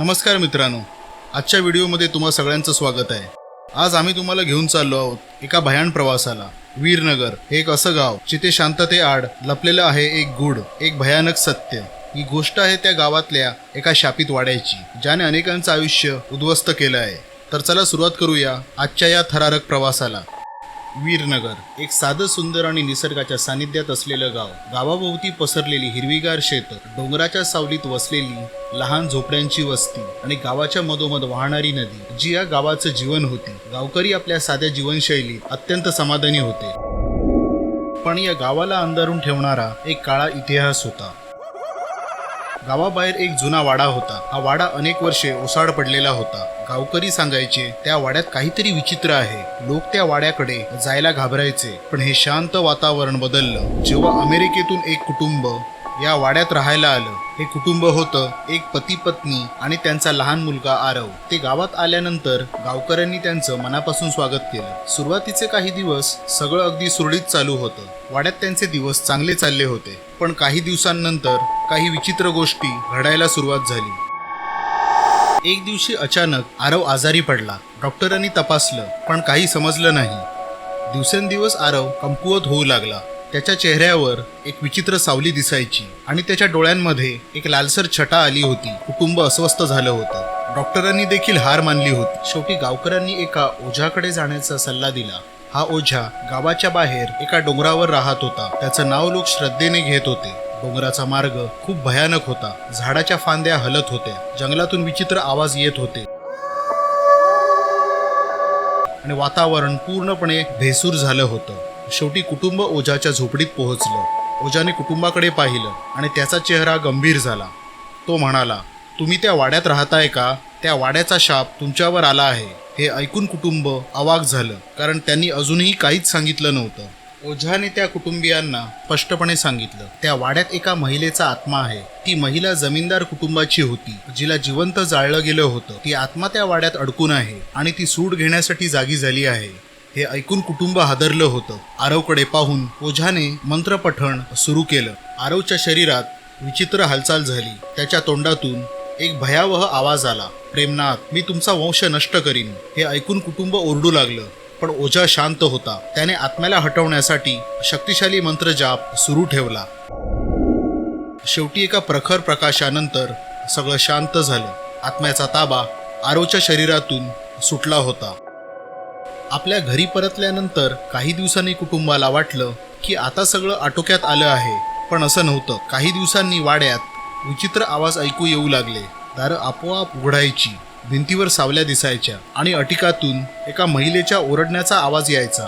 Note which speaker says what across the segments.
Speaker 1: नमस्कार मित्रांनो, आजच्या व्हिडिओमध्ये तुम्हा सगळ्यांचं स्वागत आहे। आज आम्ही तुम्हाला घेऊन चाललो आहोत एका भयान प्रवासाला। वीरनगर हे एक असं गाव जिथे शांततेआड लपलेलं आहे एक गूढ, एक भयानक सत्य। ही गोष्ट आहे त्या गावातल्या एका शापित वाड्याची, ज्याने अनेकांचं आयुष्य उद्ध्वस्त केलं आहे। तर चला सुरुवात करूया आजच्या या थरारक प्रवासाला। वीरनगर एक साधं, सुंदर आणि निसर्गाच्या सानिध्यात असलेलं गाव। गावाभोवती पसरलेली हिरवीगार शेतं, डोंगराच्या सावलीत वसलेली लहान झोपड्यांची वस्ती आणि गावाच्या मधोमध वाहणारी नदी, जी या गावाचं जीवन होती। गावकरी आपल्या साध्या जीवनशैलीत अत्यंत समाधानी होते, पण या गावाला अंधारून ठेवणारा एक काळा इतिहास होता। गावाबाहेर एक जुना वाडा होता। हा वाडा अनेक वर्षे ओसाड पडलेला होता। गावकरी सांगायचे त्या वाड्यात काहीतरी विचित्र आहे। लोक त्या वाड्याकडे जायला घाबरायचे, पण हे शांत वातावरण बदललं जेव्हा अमेरिकेतून एक कुटुंब या वाड्यात राहायला आलं। हे कुटुंब होतं एक पती पत्नी आणि त्यांचा लहान मुलगा आरव। ते गावात आल्यानंतर गावकऱ्यांनी त्यांचं मनापासून स्वागत केलं। सुरुवातीचे काही दिवस सगळं अगदी सुरळीत चालू होतं। वाड्यात त्यांचे दिवस चांगले चालले होते, पण काही दिवसांनंतर काही विचित्र गोष्टी घडायला सुरुवात झाली। एक दिवशी अचानक आरव आजारी पडला। डॉक्टरांनी तपासलं, पण काही समजलं नाही। दिवसेंदिवस आरव कमकुवत होऊ लागला। त्याच्या चेहऱ्यावर एक विचित्र सावली दिसायची आणि त्याच्या डोळ्यांमध्ये एक लालसर छटा आली होती। कुटुंब अस्वस्थ झालं होतं। डॉक्टरांनी देखील हार मानली होती। शेवटी गावकऱ्यांनी एका ओझ्याकडे जाण्याचा सल्ला दिला। हा ओझा गावाच्या बाहेर एका डोंगरावर राहत होता। त्याचं नाव लोक श्रद्धेने घेत होते। डोंगराचा मार्ग खूप भयानक होता। झाडाच्या फांद्या हलत होत्या, जंगलातून विचित्र आवाज येत होते आणि वातावरण पूर्णपणे भेसूर झालं होतं। शेवटी कुटुंब ओझ्याच्या झोपडीत पोहोचलं। ओझ्याने कुटुंबाकडे पाहिलं आणि त्याचा चेहरा गंभीर झाला। तो म्हणाला, तुम्ही त्या वाड्यात राहताय का? त्या वाड्याचा शाप तुमच्यावर आला आहे। हे ऐकून कुटुंब अवाक झालं, कारण त्यांनी अजूनही काहीच सांगितलं नव्हतं। ओझ्याने त्या कुटुंबियांना स्पष्टपणे सांगितलं, त्या वाड्यात एका महिलेचा आत्मा आहे। ती महिला जमीनदार कुटुंबाची होती, जिला जिवंत जाळलं गेलं होतं। ती आत्मा त्या वाड्यात अडकून आहे आणि ती सूड घेण्यासाठी जागी झाली आहे। हे ऐकून कुटुंब हादरलं होतं। आरवकडे पाहून ओझ्याने मंत्रपठण सुरू केलं। आरवच्या शरीरात विचित्र हालचाल झाली। त्याच्या तोंडातून एक भयावह आवाज आला, प्रेमनाथ, मी तुमचा वंश नष्ट करीन। हे ऐकून कुटुंब ओरडू लागलं, पण ओझा शांत होता। त्याने आत्म्याला हटवण्यासाठी शक्तिशाली मंत्रजाप सुरू ठेवला। शेवटी एका प्रखर प्रकाशानंतर सगळं शांत झालं। आत्म्याचा ताबा आरवच्या शरीरातून सुटला होता। आपल्या घरी परतल्यानंतर काही दिवसांनी कुटुंबाला वाटलं की आता सगळं आटोक्यात आलं आहे, पण असं नव्हतं। काही दिवसांनी वाड्यात विचित्र आवाज ऐकू येऊ लागले। दारं आपोआप उघडायची, भिंतीवर सावल्या दिसायच्या आणि अटिकातून एका महिलेच्या ओरडण्याचा आवाज यायचा।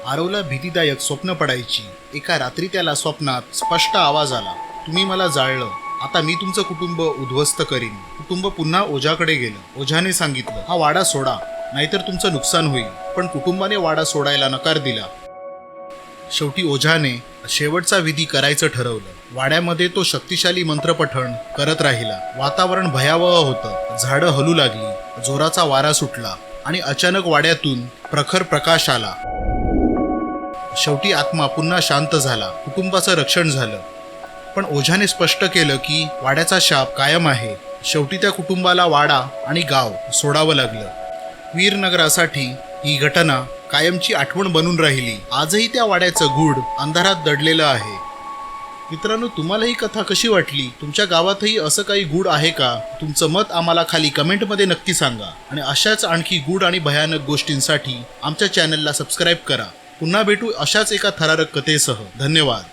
Speaker 1: आरवला भीतीदायक स्वप्न पडायची। एका रात्री त्याला स्वप्नात स्पष्ट आवाज आला, तुम्ही मला जाळलं, आता मी तुमचं कुटुंब उद्ध्वस्त करीन। कुटुंब पुन्हा ओझ्याकडे गेलं। ओझ्याने सांगितलं, हा वाडा सोडा, नाहीतर तुमचं नुकसान होईल। पण कुटुंबाने वाडा सोडायला नकार दिला। शेवटी ओझ्याने शेवटचा विधी करायचं ठरवलं। वाड्यामध्ये तो शक्तिशाली मंत्रपठण करत राहिला। वातावरण भयावह होतं। झाडं हलू लागली, जोराचा वारा सुटला आणि अचानक वाड्यातून प्रखर प्रकाश आला। शेवटी आत्मा पुन्हा शांत झाला। कुटुंबाचं रक्षण झालं, पण ओझ्याने स्पष्ट केलं की वाड्याचा शाप कायम आहे। शेवटी त्या कुटुंबाला वाडा आणि गाव सोडावं लागलं। वीरनगरासाठी ही घटना कायमची आठवण बनून राहिली। आजही त्या वाड्याचं गूढ अंधारात दडलेलं आहे। मित्रांनो, तुम्हाला ही कथा कशी वाटली? तुमच्या गावातही असं काही गूढ आहे का? तुमचं मत आम्हाला खाली कमेंटमध्ये नक्की सांगा आणि अशाच आणखी गूढ आणि भयानक गोष्टींसाठी आमच्या चॅनलला सबस्क्राईब करा। पुन्हा भेटू अशाच एका थरारक कथेसह। धन्यवाद।